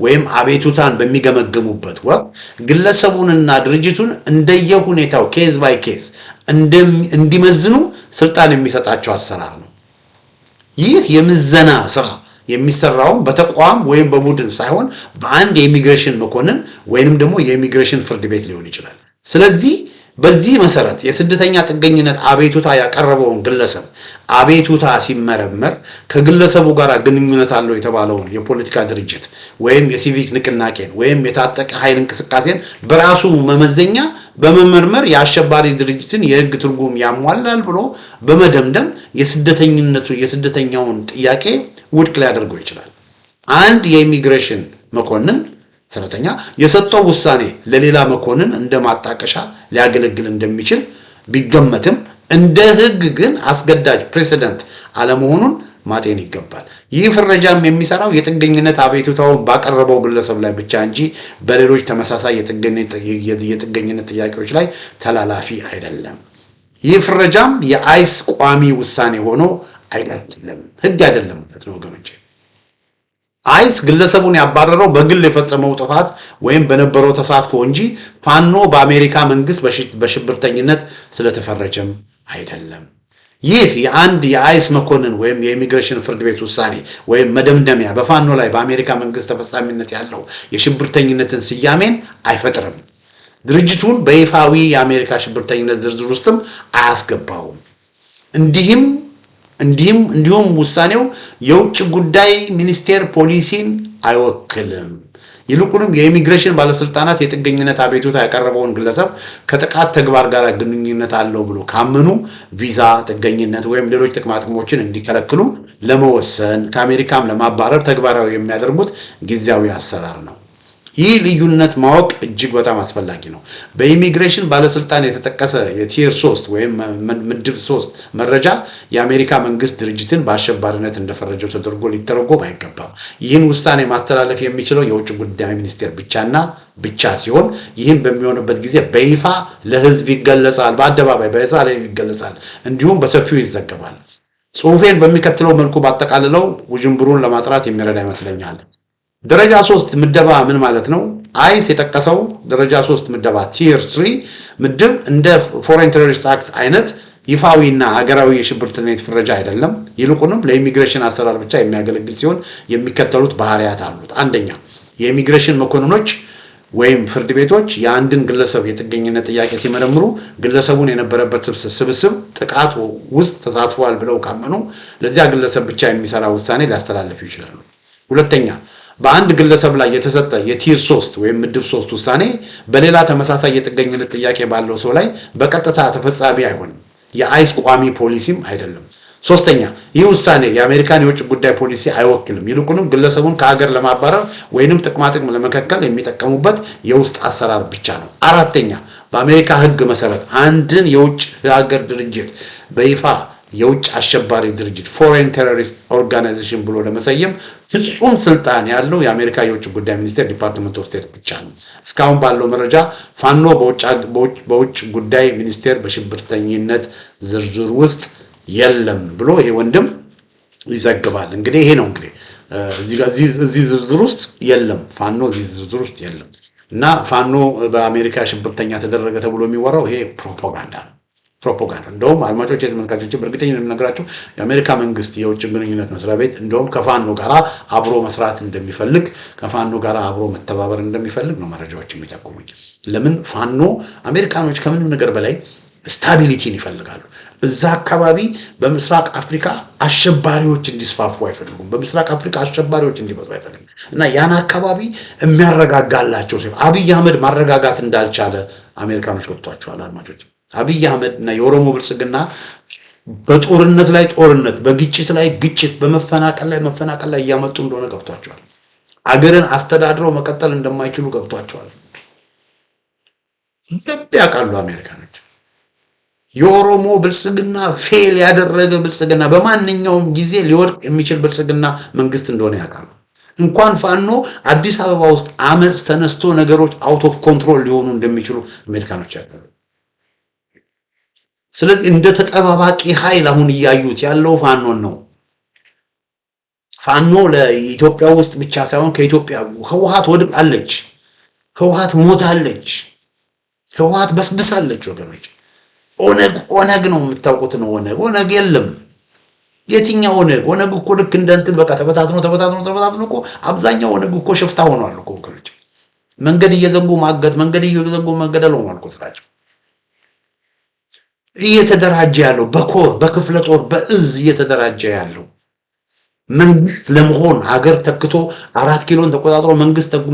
ወይም አቤቱታን በሚገመገሙበት ወቅት ግለሰቡንና ድርጅቱን እንደየሁኔታው ኬዝ ባይ ኬዝ እንዲመዝኑ ስልጣን የሚሰጣቸው አሰራር ነው። ይህ የምዘና ስራ የሚሰራው በተቋም ወይም በቡድን ሳይሆን በአንድ የኢሚግሬሽን መኮንን ወይንም ደግሞ የኢሚግሬሽን ፍርድ ቤት ሊሆን ይችላል። ስለዚህ በዚህ መሰረት የስደተኛ ጥገኝነት አቤቱታ ያቀረበውን ግለሰብ አቤቱታ ሲመረመር ከግለሰቡ ጋር ግንኙነት አለው የተባለውን የፖለቲካ ድርጅት ወይም የሲቪክ ንቅናቄን ወይም የታጠቀ ኃይል እንቅስቃሴን በራሱ መመዘኛ በመመርመር የአሸባሪ ድርጅትን የህግ ትርጉም ያሟላል ብሎ በመደምደም የስደተኛውን ጥያቄ ውድቅ ሊያደርገው ይችላል። አንድ የኢሚግሬሽን መኮንን ሰራተኛ የሰጠው ውሳኔ ለሌላ መኮንን እንደ ማጣቀሻ ሊያገለግል እንደሚችል ቢገመትም እንደ ህግ ግን አስገዳጅ ፕሬሲደንት አለመሆኑን ማጤን ይገባል። ይህ ፍረጃም የሚሰራው የጥገኝነት አቤቱታውን ባቀረበው ግለሰብ ላይ ብቻ እንጂ በሌሎች ተመሳሳይ የጥገኝነት ጥያቄዎች ላይ ተላላፊ አይደለም። ይህ ፍረጃም የአይስ ቋሚ ውሳኔ ሆኖ አይቀጥልም፣ ህግ አይደለም ማለት ነው ወገኖቼ። አይስ ግለሰቡን ያባረረው በግል የፈጸመው ጥፋት ወይም በነበረው ተሳትፎ እንጂ ፋኖ በአሜሪካ መንግስት በሽብርተኝነት ስለተፈረጀም አይደለም። ይህ የአንድ የአይስ መኮንን ወይም የኢሚግሬሽን ፍርድ ቤት ውሳኔ ወይም መደምደሚያ በፋኖ ላይ በአሜሪካ መንግስት ተፈጻሚነት ያለው የሽብርተኝነትን ስያሜን አይፈጥርም። ድርጅቱን በይፋዊ የአሜሪካ ሽብርተኝነት ዝርዝር ውስጥም አያስገባውም። እንዲህም እንዲሁም ውሳኔው የውጭ ጉዳይ ሚኒስቴር ፖሊሲን አይወክልም። ይልቁንም የኢሚግሬሽን ባለስልጣናት የጥገኝነት አቤቱታ ያቀረበውን ግለሰብ ከጥቃት ተግባር ጋር ግንኙነት አለው ብሎ ካመኑ ቪዛ፣ ጥገኝነት ወይም ሌሎች ጥቅማጥቅሞችን እንዲከለክሉ ለመወሰን ከአሜሪካም ለማባረር ተግባራዊ የሚያደርጉት ጊዜያዊ አሰራር ነው። ይህ ልዩነት ማወቅ እጅግ በጣም አስፈላጊ ነው። በኢሚግሬሽን ባለስልጣን የተጠቀሰ የቲር 3 ወይም ምድብ 3 መረጃ የአሜሪካ መንግስት ድርጅትን በአሸባሪነት እንደፈረጀው ተደርጎ ሊተረጎም አይገባም። ይህን ውሳኔ ማስተላለፍ የሚችለው የውጭ ጉዳይ ሚኒስቴር ብቻ ሲሆን ይህን በሚሆንበት ጊዜ በይፋ ለህዝብ ይገለጻል፣ በአደባባይ በይፋ ይገለጻል፣ እንዲሁም በሰፊው ይዘገባል። ጽሁፌን በሚከተለው መልኩ ባጠቃልለው ውዥንብሩን ለማጥራት የሚረዳ ይመስለኛል። ደረጃ 3 ምደባ ምን ማለት ነው? አይስ የጠቀሰው ደረጃ 3 ምደባ ቲር 3 ምድብ እንደ ፎሬን ቴሮሪስት አክት አይነት ይፋዊና ሀገራዊ የሽብርተኝነት ፍረጃ አይደለም። ይልቁንም ለኢሚግሬሽን አሰራር ብቻ የሚያገለግል ሲሆን የሚከተሉት ባህሪያት አሉት። አንደኛ፣ የኢሚግሬሽን መኮንኖች ወይም ፍርድ ቤቶች የአንድን ግለሰብ የጥገኝነት ጥያቄ ሲመረምሩ ግለሰቡን የነበረበት ስብስብ ጥቃት ውስጥ ተሳትፏል ብለው ካመኑ ለዚያ ግለሰብ ብቻ የሚሰራ ውሳኔ ሊያስተላልፉ ይችላሉ። ሁለተኛ፣ በአንድ ግለሰብ ላይ የተሰጠ የቲር 3 ወይም ምድብ 3 ውሳኔ በሌላ ተመሳሳይ የጥገኝነት ጥያቄ ባለው ሰው ላይ በቀጥታ ተፈጻሚ አይሆንም። የአይስ ቋሚ ፖሊሲም አይደለም። ሶስተኛ፣ ይህ ውሳኔ የአሜሪካን የውጭ ጉዳይ ፖሊሲ አይወክልም። ይልቁንም ግለሰቡን ከሀገር ለማባረር ወይንም ጥቅማጥቅም ለመከልከል የሚጠቀሙበት የውስጥ አሰራር ብቻ ነው። አራተኛ፣ በአሜሪካ ሕግ መሰረት አንድን የውጭ ሀገር ድርጅት በይፋ የውጭ አሸባሪ ድርጅት ፎሬን ቴሮሪስት ኦርጋናይዜሽን ብሎ ለመሰየም ፍጹም ስልጣን ያለው የአሜሪካ የውጭ ጉዳይ ሚኒስቴር ዲፓርትመንት ኦፍ ስቴት ብቻ ነው። እስካሁን ባለው መረጃ ፋኖ በውጭ ጉዳይ ሚኒስቴር በሽብርተኝነት ዝርዝር ውስጥ የለም ብሎ ይሄ ወንድም ይዘግባል። እንግዲህ ይሄ ነው እንግዲህ እዚህ ዝርዝር ውስጥ የለም፣ ፋኖ እዚህ ዝርዝር ውስጥ የለም እና ፋኖ በአሜሪካ ሽብርተኛ ተደረገ ተብሎ የሚወራው ይሄ ፕሮፓጋንዳ ነው። እንደውም አድማጮች የተመልካቾች በእርግጠኝነት የምነግራችሁ የአሜሪካ መንግስት የውጭ ግንኙነት መስሪያ ቤት እንደውም ከፋኖ ጋር አብሮ መስራት እንደሚፈልግ ከፋኖ ጋር አብሮ መተባበር እንደሚፈልግ ነው መረጃዎች የሚጠቁሙኝ። ለምን ፋኖ አሜሪካኖች ከምንም ነገር በላይ ስታቢሊቲን ይፈልጋሉ። እዛ አካባቢ በምስራቅ አፍሪካ አሸባሪዎች እንዲስፋፉ አይፈልጉም። በምስራቅ አፍሪካ አሸባሪዎች እንዲበዙ አይፈልጉም እና ያን አካባቢ የሚያረጋጋላቸው ሲሆን አብይ አህመድ ማረጋጋት እንዳልቻለ አሜሪካኖች ገብቷቸዋል። አድማጮች አብይ አህመድ እና የኦሮሞ ብልጽግና በጦርነት ላይ ጦርነት፣ በግጭት ላይ ግጭት፣ በመፈናቀል ላይ መፈናቀል ላይ እያመጡ እንደሆነ ገብቷቸዋል። አገርን አስተዳድረው መቀጠል እንደማይችሉ ገብቷቸዋል። ልብ ያውቃሉ አሜሪካኖች። የኦሮሞ ብልጽግና ፌል ያደረገ ብልጽግና በማንኛውም ጊዜ ሊወድቅ የሚችል ብልጽግና መንግስት እንደሆነ ያውቃሉ። እንኳን ፋኖ አዲስ አበባ ውስጥ አመጽ ተነስቶ ነገሮች አውት ኦፍ ኮንትሮል ሊሆኑ እንደሚችሉ አሜሪካኖች ያውቃሉ። ስለዚህ እንደ ተጠባባቂ ኃይል አሁን እያዩት ያለው ፋኖን ነው። ፋኖ ለኢትዮጵያ ውስጥ ብቻ ሳይሆን ከኢትዮጵያ ህወሓት ወድቃለች፣ ህወሓት ሞታለች፣ ህወሓት በስብሳለች ወገኖች። ኦነግ ነው የምታውቁት ነው። ኦነግ የለም። የትኛው ኦነግ እኮ ልክ እንደንትን በቃ ተበታትኖ እኮ አብዛኛው ኦነግ እኮ ሽፍታ ሆኗል እኮ ወገኖች። መንገድ እየዘጉ ማገት፣ መንገድ እየዘጉ መገደል ሆኗል እኮ ስራቸው። እየተደራጀ ያለው በኮር በክፍለ ጦር በእዝ እየተደራጀ ያለው መንግስት ለመሆን ሀገር ተክቶ 4 ኪሎን ተቆጣጥሮ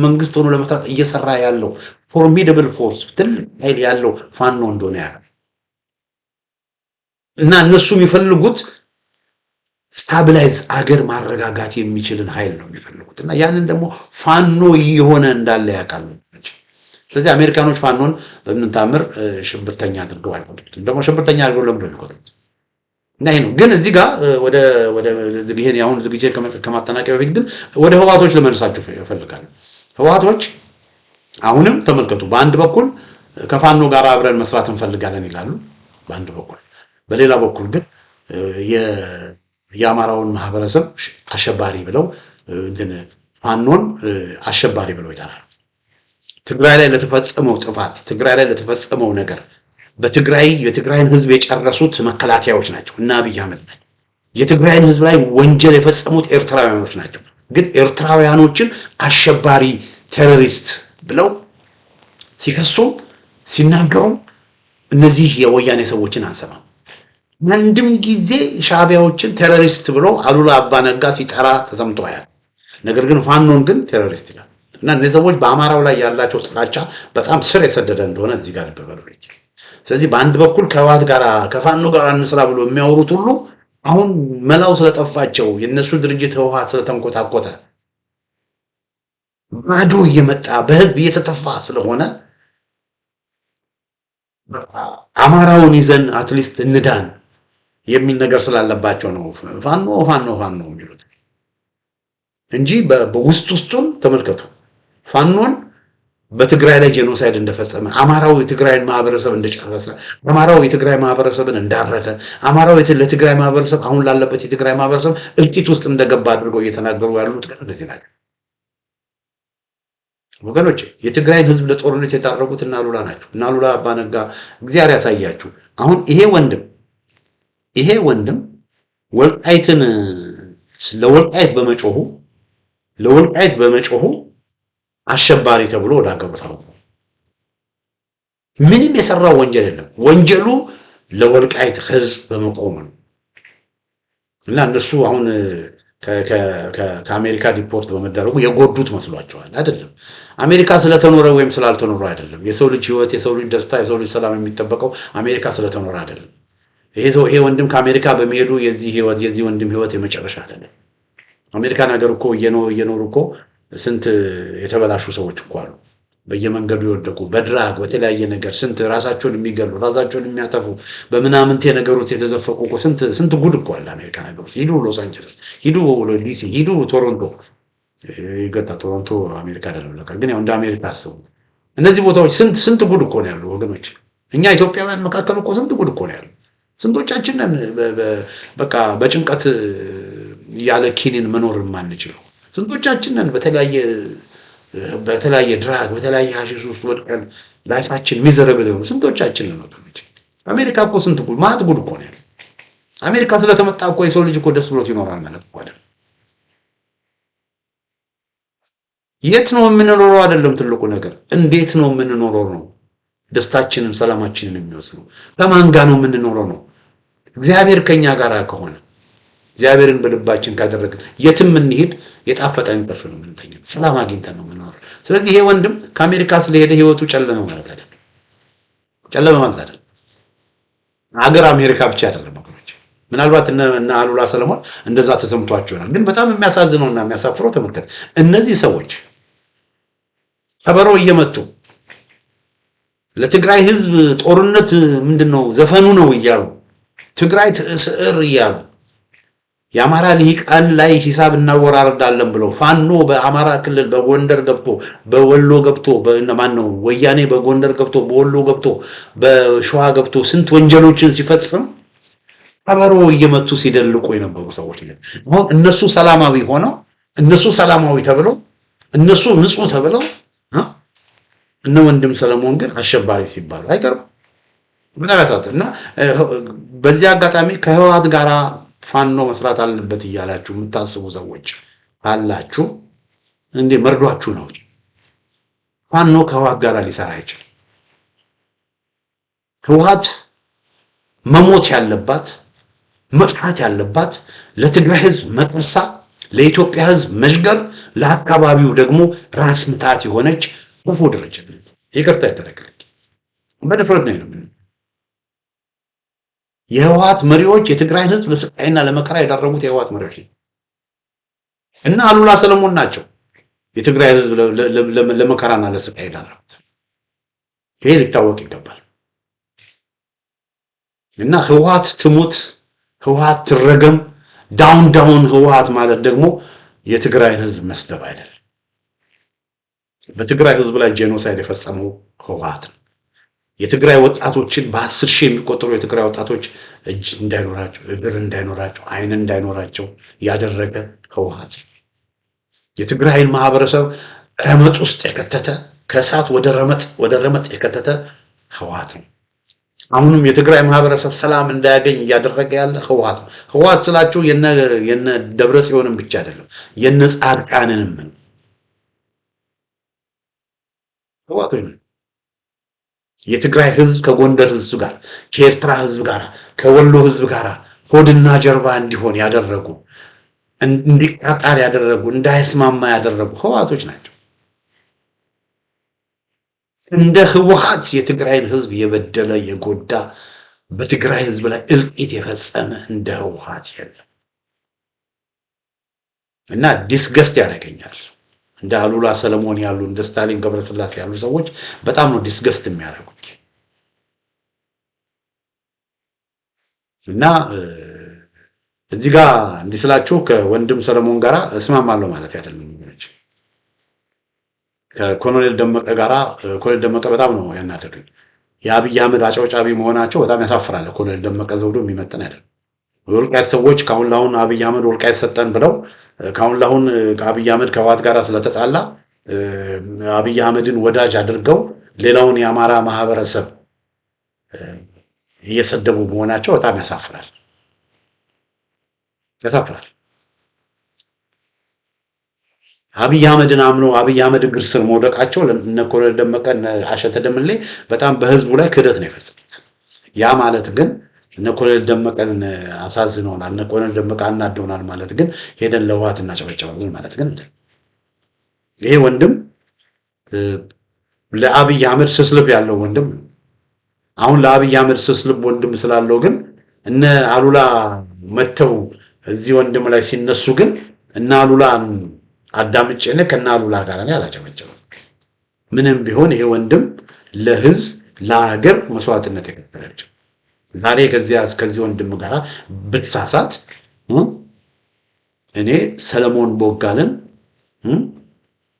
መንግስት ሆኖ ለመስራት እየሰራ ያለው ፎርሚደብል ፎርስ ትልቅ ኃይል ያለው ፋኖ እንደሆነ ያለው እና እነሱ የሚፈልጉት ስታቢላይዝ አገር ማረጋጋት የሚችልን ኃይል ነው የሚፈልጉት እና ያንን ደግሞ ፋኖ የሆነ እንዳለ ያውቃሉ። ስለዚህ አሜሪካኖች ፋኖን በምን ታምር ሽብርተኛ አድርገው አይቆጥሩትም። ደግሞ ሽብርተኛ አድርገው ለምን ይቆጥሩት? እና ይሄ ነው። ግን እዚህ ጋር ወደ ይሄን ያሁን ዝግጅት ከማጠናቀቂያ በፊት ግን ወደ ህወሓቶች ለመልሳችሁ እፈልጋለሁ። ህወሓቶች አሁንም ተመልከቱ፣ በአንድ በኩል ከፋኖ ጋር አብረን መስራት እንፈልጋለን ይላሉ በአንድ በኩል፣ በሌላ በኩል ግን የአማራውን ማህበረሰብ አሸባሪ ብለው ፋኖን አሸባሪ ብለው ይጠራሉ። ትግራይ ላይ ለተፈጸመው ጥፋት፣ ትግራይ ላይ ለተፈጸመው ነገር የትግራይን ህዝብ የጨረሱት መከላከያዎች ናቸው እና አብይ አህመድ ናቸው። የትግራይን ህዝብ ላይ ወንጀል የፈጸሙት ኤርትራውያኖች ናቸው። ግን ኤርትራውያኖችን አሸባሪ ቴሮሪስት ብለው ሲከሱም ሲናገሩ እነዚህ የወያኔ ሰዎችን አንሰማም። አንድም ጊዜ ሻዕቢያዎችን ቴሮሪስት ብሎ አሉላ አባነጋ ሲጠራ ተሰምቶ አያል። ነገር ግን ፋኖን ግን ቴሮሪስት ይላል። እና እነዚህ ሰዎች በአማራው ላይ ያላቸው ጥላቻ በጣም ስር የሰደደ እንደሆነ እዚህ ጋር ልብ በሉ። ስለዚህ በአንድ በኩል ከህወሓት ጋር ከፋኖ ጋር እንስራ ብሎ የሚያወሩት ሁሉ አሁን መላው ስለጠፋቸው የነሱ ድርጅት ህወሓት ስለተንኮታኮተ ባዶ እየመጣ በህዝብ እየተተፋ ስለሆነ አማራውን ይዘን አትሊስት እንዳን የሚል ነገር ስላለባቸው ነው ፋኖ ፋኖ ፋኖ የሚሉት እንጂ በውስጥ ውስጡን ተመልከቱ። ፋኖን በትግራይ ላይ ጄኖሳይድ እንደፈጸመ፣ አማራው የትግራይን ማህበረሰብ እንደጨረሰ፣ አማራው የትግራይ ማህበረሰብን እንዳረደ፣ አማራው ለትግራይ ማህበረሰብ አሁን ላለበት የትግራይ ማህበረሰብ እልቂት ውስጥ እንደገባ አድርገው እየተናገሩ ያሉት ግን እንደዚህ ናቸው። ወገኖች የትግራይን ህዝብ ለጦርነት የታረጉት እና አሉላ ናቸው። እና አሉላ አባነጋ እግዚአብሔር ያሳያችሁ። አሁን ይሄ ወንድም ወልቃይትን ለወልቃይት በመጮሁ አሸባሪ ተብሎ ወደ ሀገሩ ታወቁ። ምንም የሰራው ወንጀል የለም። ወንጀሉ ለወልቃይት ህዝብ በመቆሙ ነው። እና እነሱ አሁን ከአሜሪካ ዲፖርት በመደረጉ የጎዱት መስሏቸዋል። አይደለም። አሜሪካ ስለተኖረ ወይም ስላልተኖረ አይደለም። የሰው ልጅ ህይወት፣ የሰው ልጅ ደስታ፣ የሰው ልጅ ሰላም የሚጠበቀው አሜሪካ ስለተኖረ አይደለም። ይሄ ወንድም ከአሜሪካ በመሄዱ የዚህ ወንድም ህይወት የመጨረሻ አይደለም። አሜሪካን ሀገር እኮ እየኖሩ እኮ ስንት የተበላሹ ሰዎች እኮ አሉ። በየመንገዱ የወደቁ በድራግ በተለያየ ነገር ስንት ራሳቸውን የሚገሉ ራሳቸውን የሚያጠፉ በምናምንቴ ነገሮች የተዘፈቁ እኮ ስንት ጉድ እኮ አለ አሜሪካ ነገሮች። ሂዱ ሎስ አንጀለስ፣ ሂዱ ዲሲ፣ ሂዱ ቶሮንቶ። ይገጣ ቶሮንቶ አሜሪካ አይደለም ለካ፣ ግን ያው እንደ አሜሪካ አስቡ። እነዚህ ቦታዎች ስንት ጉድ እኮ ነው ያሉ ወገኖች። እኛ ኢትዮጵያውያን መካከል እኮ ስንት ጉድ እኮ ነው ያሉ። ስንቶቻችን በቃ በጭንቀት ያለ ኪኒን መኖር የማንችለው ስንቶቻችንን በተለያየ ድራግ በተለያየ ሀሺሽ ውስጥ ወድቀን ላይፋችን ሚዘረብል የሆኑ ስንቶቻችንን ወገኖች። አሜሪካ እኮ ስንት ጉድ ማት ጉድ እኮ ነው ያለው። አሜሪካ ስለተመጣ እኮ የሰው ልጅ እኮ ደስ ብሎት ይኖራል ማለት እኮ አይደለም። የት ነው የምንኖረው አይደለም ትልቁ ነገር፣ እንዴት ነው የምንኖረው ነው ደስታችንን ሰላማችንን የሚወስነው። ከማን ጋር ነው የምንኖረው ነው። እግዚአብሔር ከኛ ጋር ከሆነ እግዚአብሔርን በልባችን ካደረግን የትም እንሂድ የጣፈጠ እንቅልፍ ነው የምንተኛው፣ ሰላም አግኝተን ነው የምንኖረው። ስለዚህ ይሄ ወንድም ከአሜሪካ ስለሄደ ህይወቱ ጨለመ ማለት አይደለም። ሀገር አሜሪካ ብቻ አይደለም ወገኖች። ምናልባት እነ አሉላ ሰለሞን እንደዛ ተሰምቷቸው ይሆናል። ግን በጣም የሚያሳዝነውና የሚያሳፍረው ተመልከት፣ እነዚህ ሰዎች ከበሮ እየመቱ ለትግራይ ህዝብ ጦርነት ምንድነው ዘፈኑ ነው እያሉ ትግራይ ትስዕር እያሉ የአማራ ልሂቃን ላይ ሂሳብ እናወራርዳለን ብለው ፋኖ በአማራ ክልል በጎንደር ገብቶ በወሎ ገብቶ በማነው ወያኔ በጎንደር ገብቶ በወሎ ገብቶ በሸዋ ገብቶ ስንት ወንጀሎችን ሲፈጽም ከበሮ እየመቱ ሲደልቁ የነበሩ ሰዎች ነው። እነሱ ሰላማዊ ሆነው እነሱ ሰላማዊ ተብለው እነሱ ንጹህ ተብለው እነ ወንድም ሰለሞን ግን አሸባሪ ሲባሉ አይቀርም። በጣም ያሳዝናል። እና በዚህ አጋጣሚ ከህወሓት ጋራ ፋኖ መስራት አለበት እያላችሁ የምታስቡ ሰዎች አላችሁ። እንዴ መርዷችሁ ነው። ፋኖ ከህወሓት ጋር ሊሰራ አይችልም። ህወሓት መሞት ያለባት መጥፋት ያለባት ለትግራይ ህዝብ መቅርሳ፣ ለኢትዮጵያ ህዝብ መሽገር፣ ለአካባቢው ደግሞ ራስ ምታት የሆነች ክፉ ድርጅት ነው። ይቅርታ ይደረግልኝ፣ በድፍረት ነው ነው የህወሓት መሪዎች የትግራይን ህዝብ ለስቃይና ለመከራ የዳረጉት የህወሓት መሪዎች እና አሉላ ሰለሞን ናቸው የትግራይ ህዝብ ለመከራና ለስቃይ የዳረጉት። ይሄ ሊታወቅ ይገባል። እና ህወሓት ትሙት፣ ህወሓት ትረገም፣ ዳውን ህወሓት ማለት ደግሞ የትግራይን ህዝብ መስደብ አይደለም። በትግራይ ህዝብ ላይ ጄኖሳይድ የፈጸመው ህወሓት ነው። የትግራይ ወጣቶችን በ10 ሺህ የሚቆጠሩ የትግራይ ወጣቶች እጅ እንዳይኖራቸው፣ እግር እንዳይኖራቸው፣ አይን እንዳይኖራቸው ያደረገ ህወሓት። የትግራይን ማህበረሰብ ረመጥ ውስጥ የከተተ ከእሳት ወደ ረመጥ የከተተ ህወሓት ነው። አሁንም የትግራይ ማህበረሰብ ሰላም እንዳያገኝ እያደረገ ያለ ህወሓት ነው። ህወሓት ስላችሁ የነ ደብረጽዮንም ብቻ አይደለም የነ ጻድቃንንም ነው ህወሓት ነው። የትግራይ ህዝብ ከጎንደር ህዝብ ጋር፣ ከኤርትራ ህዝብ ጋር፣ ከወሎ ህዝብ ጋር ሆድና ጀርባ እንዲሆን ያደረጉ፣ እንዲቃቃር ያደረጉ፣ እንዳይስማማ ያደረጉ ህወሓቶች ናቸው። እንደ ህወሓት የትግራይን ህዝብ የበደለ የጎዳ በትግራይ ህዝብ ላይ እልቂት የፈጸመ እንደ ህወሓት የለም እና ዲስገስት ያደርገኛል። እንደ አሉላ ሰለሞን ያሉ እንደ ስታሊን ገብረስላሴ ያሉ ሰዎች በጣም ነው ዲስገስት የሚያደርጉት እና እዚህ ጋር እንዲስላችሁ ከወንድም ሰለሞን ጋራ እስማማለሁ ማለት አይደለም። ከኮሎኔል ደመቀ ጋራ ኮሎኔል ደመቀ በጣም ነው ያናደዱኝ። የአብይ አህመድ አጨብጫቢ መሆናቸው በጣም ያሳፍራል። ኮሎኔል ደመቀ ዘውዱ የሚመጥን አይደለም። ወልቃይት ሰዎች ካሁን ላሁን አብይ አህመድ ወልቃይት ሰጠን ብለው ካሁን ላሁን አብይ አህመድ ከህወሓት ጋር ስለተጣላ አብይ አህመድን ወዳጅ አድርገው ሌላውን የአማራ ማህበረሰብ እየሰደቡ መሆናቸው በጣም ያሳፍራል። አብይ አህመድን አምኖ አብይ አህመድ እግር ስር መውደቃቸው እነ ኮሎኔል ደመቀ አሸተ ደምሌ በጣም በህዝቡ ላይ ክህደት ነው የፈጸሙት። ያ ማለት ግን እነ ኮሎኔል ደመቀን አሳዝነውናል፣ እነ ኮሎኔል ደመቀ አናደውናል ማለት ግን ሄደን ለህወሓት እናጨበጨባለን ማለት ግን አይደለም። ይሄ ወንድም ለአብይ አህመድ ስስልብ ያለው ወንድም አሁን ለአብይ አህመድ ስስልብ ወንድም ስላለው ግን እነ አሉላ መተው እዚህ ወንድም ላይ ሲነሱ ግን እነ አሉላን አዳምጬ ከእነ አሉላ ጋር እኔ አላጨበጨበም። ምንም ቢሆን ይሄ ወንድም ለህዝብ ለሀገር መስዋዕትነት የከፈለ ዛሬ ከዚህ ወንድም ጋር ብትሳሳት እኔ ሰለሞን ቦጋለን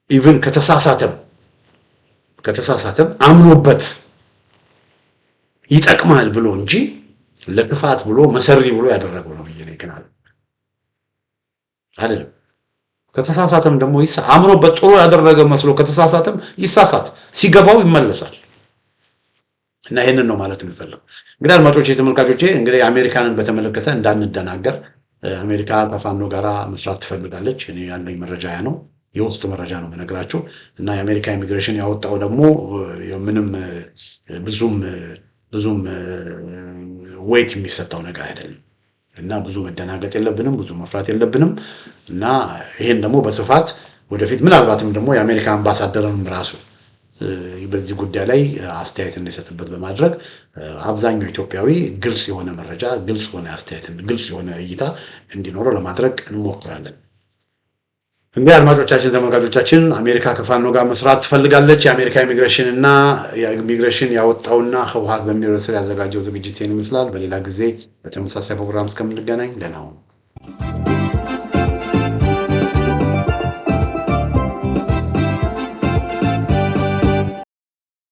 ኢቭን ከተሳሳተም አምኖበት ይጠቅማል ብሎ እንጂ ለክፋት ብሎ መሰሪ ብሎ ያደረገው ነው ብዬ ነው አይደለም። ከተሳሳተም ደግሞ አምኖበት ጥሩ ያደረገ መስሎ ከተሳሳተም ይሳሳት፣ ሲገባው ይመለሳል። እና ይሄንን ነው ማለት የሚፈልገው። እንግዲህ አድማጮቼ፣ ተመልካቾቼ እንግዲህ አሜሪካንን በተመለከተ እንዳንደናገር አሜሪካ ከፋኖ ጋራ መስራት ትፈልጋለች። እኔ ያለኝ መረጃ ያ ነው፣ የውስጥ መረጃ ነው የምነግራችሁ። እና የአሜሪካ ኢሚግሬሽን ያወጣው ደግሞ ምንም ብዙም ዌይት የሚሰጠው ነገር አይደለም። እና ብዙ መደናገጥ የለብንም፣ ብዙ መፍራት የለብንም። እና ይሄን ደግሞ በስፋት ወደፊት ምናልባትም ደግሞ የአሜሪካ አምባሳደርም ራሱ በዚህ ጉዳይ ላይ አስተያየት እንዲሰጥበት በማድረግ አብዛኛው ኢትዮጵያዊ ግልጽ የሆነ መረጃ፣ ግልጽ የሆነ አስተያየት፣ ግልጽ የሆነ እይታ እንዲኖረው ለማድረግ እንሞክራለን። እንግዲህ አድማጮቻችን፣ ተመልካቾቻችን አሜሪካ ከፋኖ ጋር መስራት ትፈልጋለች። የአሜሪካ ኢሚግሬሽን ያወጣውና ህወሓት በሚል ርዕስ ያዘጋጀው ዝግጅት ይመስላል። በሌላ ጊዜ በተመሳሳይ ፕሮግራም እስከምንገናኝ ደህና ሁኑ።